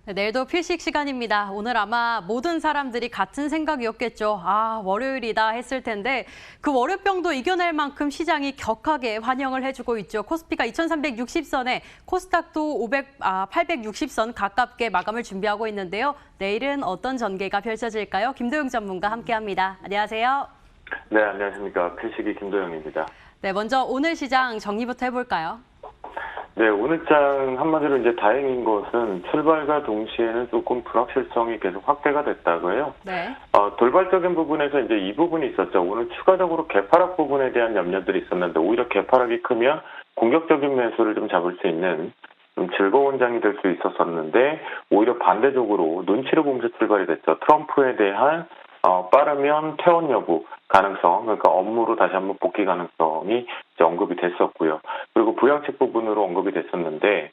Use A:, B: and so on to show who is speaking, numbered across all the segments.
A: 네, 내일도 필식 시간입니다. 오늘 아마 모든 사람들이 같은 생각이었겠죠. 아, 월요일이다 했을 텐데 그 월요병도 이겨낼 만큼 시장이 격하게 환영을 해주고 있죠. 코스피가 2360선에 코스닥도 860선 가깝게 마감을 준비하고 있는데요. 내일은 어떤 전개가 펼쳐질까요? 김도영 전문가 함께합니다. 안녕하세요.
B: 네, 안녕하십니까. 필식이 김도영입니다.
A: 네, 먼저 오늘 시장 정리부터 해볼까요?
B: 네, 오늘장 한마디로 이제 다행인 것은 출발과 동시에는 조금 불확실성이 계속 확대가 됐다고요.
A: 네.
B: 돌발적인 부분에서 이제 이 부분이 있었죠. 오늘 추가적으로 개파락 부분에 대한 염려들이 있었는데 오히려 개파락이 크면 공격적인 매수를 좀 잡을 수 있는 좀 즐거운 장이 될 수 있었었는데 오히려 반대적으로 눈치를 보면서 출발이 됐죠. 트럼프에 대한 빠르면 퇴원 여부 가능성, 그러니까 업무로 다시 한번 복귀 가능성이 이제 언급이 됐었고요. 그리고 부양책 부분으로 언급이 됐었는데,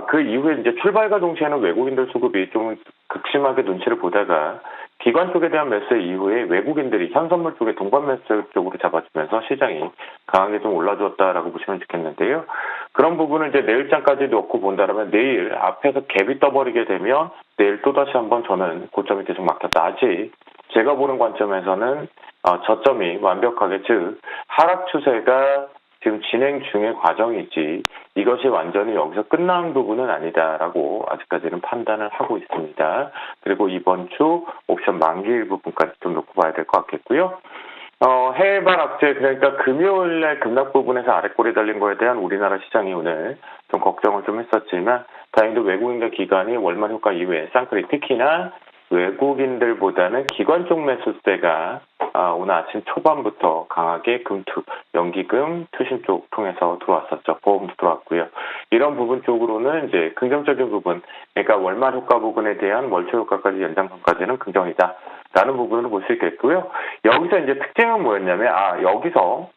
B: 그 이후에 이제 출발과 동시에는 외국인들 수급이 좀 극심하게 눈치를 보다가 기관 쪽에 대한 매수 이후에 외국인들이 현선물 쪽에 동반 매수 쪽으로 잡아주면서 시장이 강하게 좀 올라주었다라고 보시면 좋겠는데요. 그런 부분을 이제 내일장까지 놓고 본다면 내일 앞에서 갭이 떠버리게 되면 내일 또다시 한번 저는 고점이 계속 막혔다. 아직 제가 보는 관점에서는 저점이 완벽하게 즉 하락 추세가 지금 진행 중의 과정이지 이것이 완전히 여기서 끝난 부분은 아니다라고 아직까지는 판단을 하고 있습니다. 그리고 이번 주 옵션 만기일 부분까지 좀 놓고 봐야 될 것 같겠고요. 해외발 악재 그러니까 금요일날 급락 부분에서 아래꼬리 달린 거에 대한 우리나라 시장이 오늘 좀 걱정을 좀 했었지만 다행히도 외국인과 기관이 월말 효과 이후에 쌍끌이 특히나 외국인들보다는 기관 쪽 매수세가 오늘 아침 초반부터 강하게 금투, 연기금, 투신 쪽 통해서 들어왔었죠. 보험도 들어왔고요. 이런 부분 쪽으로는 이제 긍정적인 부분, 그러니까 월말 효과 부분에 대한 월초 효과까지 연장선까지는 긍정이다. 라는 부분으로 볼 수 있겠고요. 여기서 이제 특징은 뭐였냐면, 여기서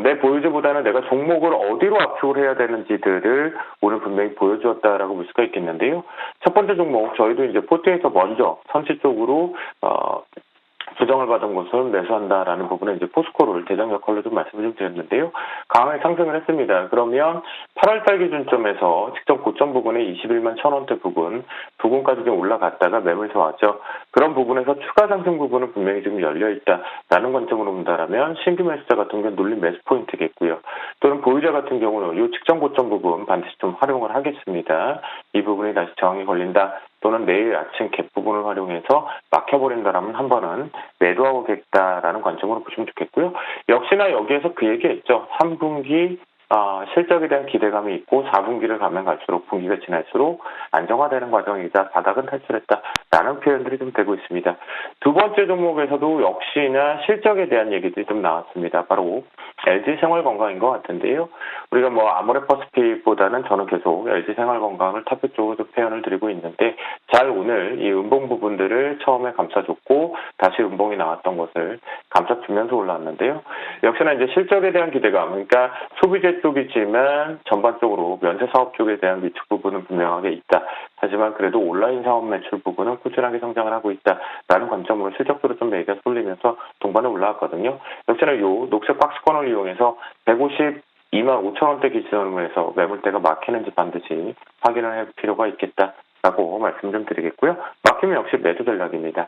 B: 내 보유주보다는 내가 종목을 어디로 압축을 해야 되는지들을 오늘 분명히 보여주었다라고 볼 수가 있겠는데요. 첫 번째 종목, 저희도 이제 포트에서 먼저 선취 쪽으로, 부정을 받은 것을 매수한다라는 부분에 이제 포스코를 대장 역할로 좀 말씀을 좀 드렸는데요. 강하게 상승을 했습니다. 그러면 8월달 기준점에서 직전 고점 부분에 21만 1,000원대 부분까지 좀 올라갔다가 매물서 왔죠. 그런 부분에서 추가 상승 부분은 분명히 지금 열려있다라는 관점으로 본다면 신규 매수자 같은 경우는 눌린 매수 포인트겠고요. 또는 보유자 같은 경우는 이 직전 고점 부분 반드시 좀 활용을 하겠습니다. 이 부분이 다시 저항이 걸린다. 또는 내일 아침 갭 부분을 활용해서 막혀버린다라면 한 번은 매도하고 겠다라는 관점으로 보시면 좋겠고요. 역시나 여기에서 그 얘기했죠. 3분기 실적에 대한 기대감이 있고 4분기를 가면 갈수록 분기가 지날수록 안정화되는 과정이다. 바닥은 탈출했다라는 표현들이 좀 되고 있습니다. 두 번째 종목에서도 역시나 실적에 대한 얘기들이 좀 나왔습니다. 바로 LG생활건강인 것 같은데요. 우리가 아모레퍼스픽보다는 저는 계속 LG생활건강을 탑표 쪽으로 표현을 드리고 있는데 잘 오늘 이 음봉 부분들을 처음에 감싸줬고 다시 음봉이 나왔던 것을 감싸주면서 올라왔는데요. 역시나 이제 실적에 대한 기대감, 그러니까 소비재 쪽이지만 전반적으로 면세 사업 쪽에 대한 위축 부분은 분명하게 있다. 하지만 그래도 온라인 사업 매출 부분은 꾸준하게 성장을 하고 있다라는 관점으로 실적으로 좀 매기가 쏠리면서 동반에 올라왔거든요. 역시나 이 녹색 박스권을 이용해서 152만 5천 원대 기준으로 해서 매물대가 막히는지 반드시 확인을 할 필요가 있겠다라고 말씀 좀 드리겠고요. 막히면 역시 매도 전략입니다.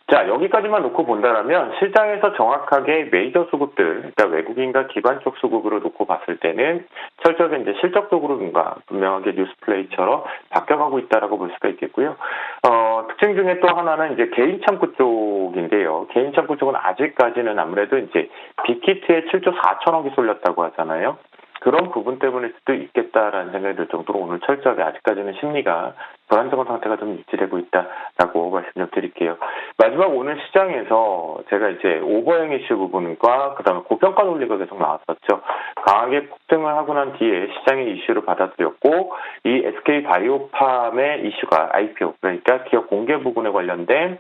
B: 자, 여기까지만 놓고 본다면 시장에서 정확하게 메이저 수급들, 그러니까 외국인과 기관 쪽 수급으로 놓고 봤을 때는 철저하게 이제 실적적으로 뭔가 분명하게 뉴스플레이처럼 바뀌어가고 있다라고 볼 수가 있겠고요. 특징 중에 또 하나는 이제 개인 창구 쪽인데요. 개인 창구 쪽은 아직까지는 아무래도 이제 빅히트에 7조 4천억이 쏠렸다고 하잖아요. 그런 부분 때문일 수도 있겠다라는 생각이 들 정도로 오늘 철저하게 아직까지는 심리가 불안정한 상태가 좀 유지되고 있다라고 말씀 좀 드릴게요. 마지막 오늘 시장에서 제가 이제 오버행 이슈 부분과 그다음에 고평가 논리가 계속 나왔었죠. 강하게 폭등을 하고 난 뒤에 시장의 이슈를 받아들였고 이 SK바이오팜의 이슈가 IPO 그러니까 기업 공개 부분에 관련된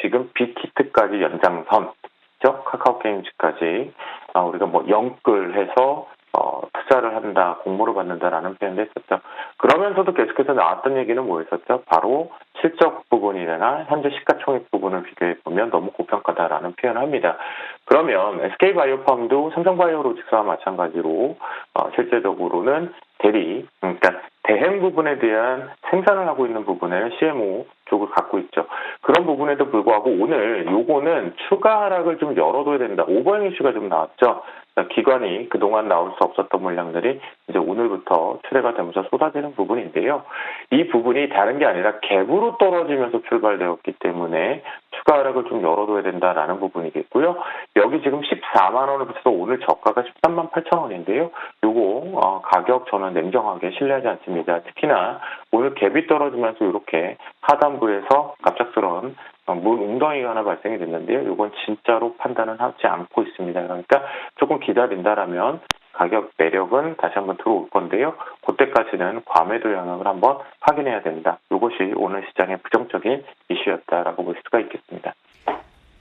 B: 지금 빅히트까지 연장선 카카오게임즈까지 우리가 영끌해서 투자를 한다, 공모를 받는다라는 표현도 했었죠. 그러면서도 계속해서 나왔던 얘기는 뭐였었죠? 바로 실적 부분이나 현재 시가총액 부분을 비교해보면 너무 고평가다라는 표현을 합니다. 그러면 SK바이오팜도 삼성바이오로직스와 마찬가지로 실제적으로는 그러니까 대행 부분에 대한 생산을 하고 있는 부분을 CMO 쪽을 갖고 있죠. 그런 부분에도 불구하고 오늘 요거는 추가 하락을 좀 열어둬야 된다. 오버행 이슈가 좀 나왔죠. 기관이 그동안 나올 수 없었던 물량들이 이제 오늘부터 출회가 되면서 쏟아지는 부분인데요. 이 부분이 다른 게 아니라 갭으로 떨어지면서 출발되었기 때문에 추가 하락을 좀 열어둬야 된다라는 부분이겠고요. 여기 지금 14만 원을 붙여서 오늘 저가가 13만 8천 원인데요. 요거 가격 저는 냉정하게 신뢰하지 않습니다. 특히나 오늘 갭이 떨어지면서 이렇게 하단부에서 갑작스러운 물 웅덩이가 하나 발생이 됐는데요. 이건 진짜로 판단은 하지 않고 있습니다. 그러니까 조금 기다린다라면 가격 매력은 다시 한번 들어올 건데요. 그때까지는 과매도 영역을 한번 확인해야 된다. 이것이 오늘 시장의 부정적인 이슈였다라고 볼 수가 있겠습니다.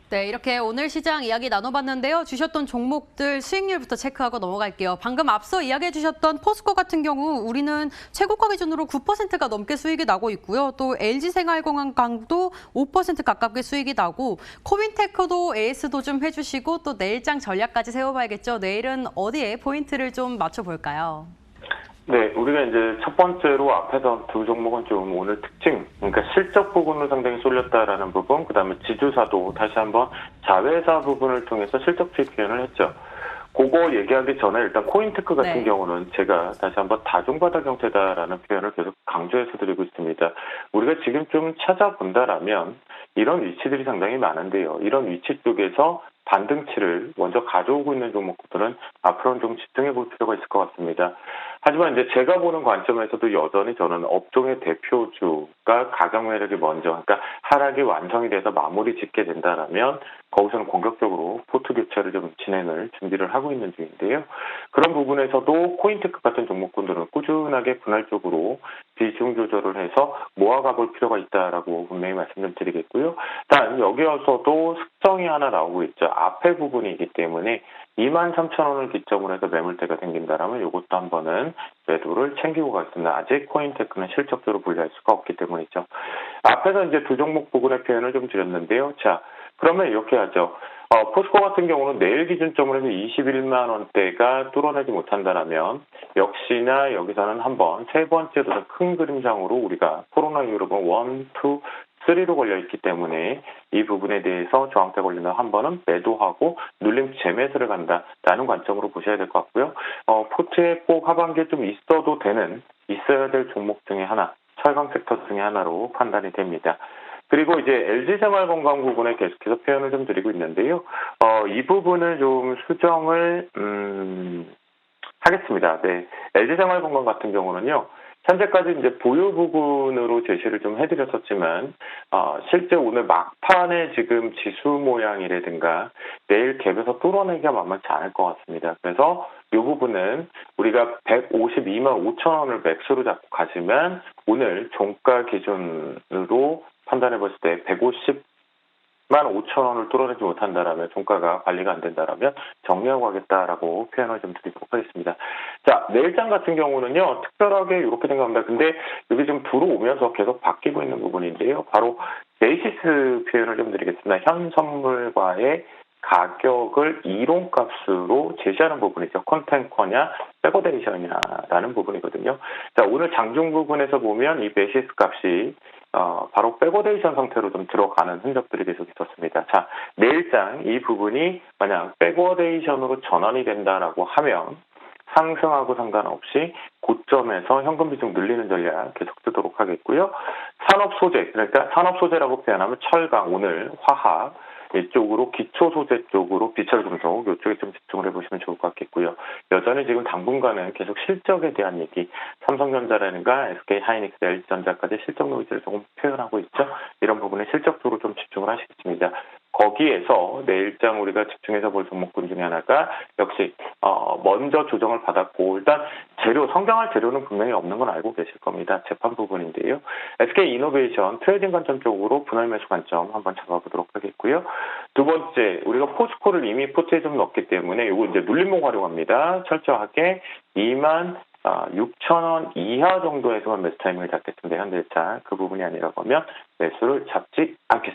A: 네, 이렇게 오늘 시장 이야기 나눠봤는데요. 주셨던 종목들 수익률부터 체크하고 넘어갈게요. 방금 앞서 이야기해 주셨던 포스코 같은 경우 우리는 최고가 기준으로 9%가 넘게 수익이 나고 있고요. 또 LG생활건강도 5% 가깝게 수익이 나고 코빈테크도 AS도 좀 해주시고 또 내일장 전략까지 세워봐야겠죠. 내일은 어디에 포인트를 좀 맞춰볼까요?
B: 네, 우리가 이제 첫 번째로 앞에서 두 종목은 좀 오늘 특징, 그러니까 실적 부분으로 상당히 쏠렸다라는 부분, 그 다음에 지주사도 다시 한번 자회사 부분을 통해서 실적 수익 표현을 했죠. 그거 얘기하기 전에 일단 코인테크 같은
A: 네.
B: 경우는 제가 다시 한번 다중바닥 형태다라는 표현을 계속 강조해서 드리고 있습니다. 우리가 지금 좀 찾아본다라면 이런 위치들이 상당히 많은데요. 이런 위치 쪽에서 반등치를 먼저 가져오고 있는 종목들은 앞으로는 좀 집중해 볼 필요가 있을 것 같습니다. 하지만 이제 제가 보는 관점에서도 여전히 저는 업종의 대표주가 가격 매력이 먼저, 그러니까 하락이 완성이 돼서 마무리 짓게 된다라면 거기서는 공격적으로 포트 교체를 좀 진행을 준비를 하고 있는 중인데요. 그런 부분에서도 코인테크 같은 종목군들은 꾸준하게 분할적으로 비중 조절을 해서 모아가 볼 필요가 있다라고 분명히 말씀 좀 드리겠고요. 단 여기에서도 특성이 하나 나오고 있죠. 앞에 부분이기 때문에 23,000원을 기점으로 해서 매물대가 생긴다라면 이것도 한 번은 매도를 챙기고 가겠습니다. 아직 코인테크는 실적으로 분류할 수가 없기 때문이죠. 앞에서 이제 두 종목 부분의 표현을 좀 드렸는데요. 자, 그러면 이렇게 하죠. 포스코 같은 경우는 내일 기준점으로 해서 21만 원대가 뚫어내지 못한다라면 역시나 여기서는 한번 세 번째로 더 큰 그림상으로 우리가 코로나 이후로 보면 1, 2, 3로 걸려있기 때문에 이 부분에 대해서 저항대 걸리면 한 번은 매도하고 눌림 재매수를 간다라는 관점으로 보셔야 될 것 같고요. 포트에 꼭 하반기에 좀 있어야 될 종목 중에 하나, 철강 섹터 중에 하나로 판단이 됩니다. 그리고 이제 LG생활건강 부분에 계속해서 표현을 좀 드리고 있는데요. 이 부분을 좀 수정을 하겠습니다. 네, LG생활건강 같은 경우는요. 현재까지 이제 보유 부분으로 제시를 좀 해드렸었지만 실제 오늘 막판에 지금 지수 모양이라든가 내일 갭에서 뚫어내기가 만만치 않을 것 같습니다. 그래서 이 부분은 우리가 152만 5천 원을 맥스로 잡고 가지만 오늘 종가 기준으로 판단해 봤을 때 150만 5천 원을 뚫어내지 못한다라면 종가가 관리가 안 된다라면 정리하고 하겠다라고 표현을 좀 드리도록 하겠습니다. 자, 내일장 같은 경우는요, 특별하게 이렇게 생각합니다. 근데 여기 좀 들어오면서 계속 바뀌고 있는 부분인데요. 바로 베이시스 표현을 좀 드리겠습니다. 현 선물과의 가격을 이론값으로 제시하는 부분이죠. 컨텐커냐, 백오데이션이냐라는 부분이거든요. 자, 오늘 장중 부분에서 보면 이 베이시스 값이 바로 백오데이션 상태로 좀 들어가는 흔적들이 계속 있었습니다. 자, 내일장 이 부분이 만약 백오데이션으로 전환이 된다라고 하면 상승하고 상관없이 고점에서 현금 비중 늘리는 전략 계속 쓰도록 하겠고요. 산업 소재, 그러니까 산업 소재라고 표현하면 철강, 오늘 화학, 이쪽으로 기초 소재 쪽으로 비철금속 이쪽에 좀 집중을 해보시면 좋을 것 같겠고요. 여전히 지금 당분간은 계속 실적에 대한 얘기, 삼성전자라든가 SK 하이닉스, LG전자까지 실적 노이즈를 조금 표현하고 있죠. 이런 부분에 실적적으로 좀 집중을 하시겠습니다. 거기에서 내일장 우리가 집중해서 볼 종목군 중에 하나가 역시 먼저 조정을 받았고 일단 성장할 재료는 분명히 없는 건 알고 계실 겁니다. 재판 부분인데요. SK 이노베이션 트레이딩 관점 쪽으로 분할 매수 관점 한번 잡아보도록 하겠고요. 두 번째, 우리가 포스코를 이미 포트에 좀 넣었기 때문에 이거 이제 눌림목 활용합니다. 철저하게 2만 6천 원 이하 정도에서만 매수 타이밍을 잡겠습니다. 현대차 그 부분이 아니라고 하면 매수를 잡지 않겠습니다.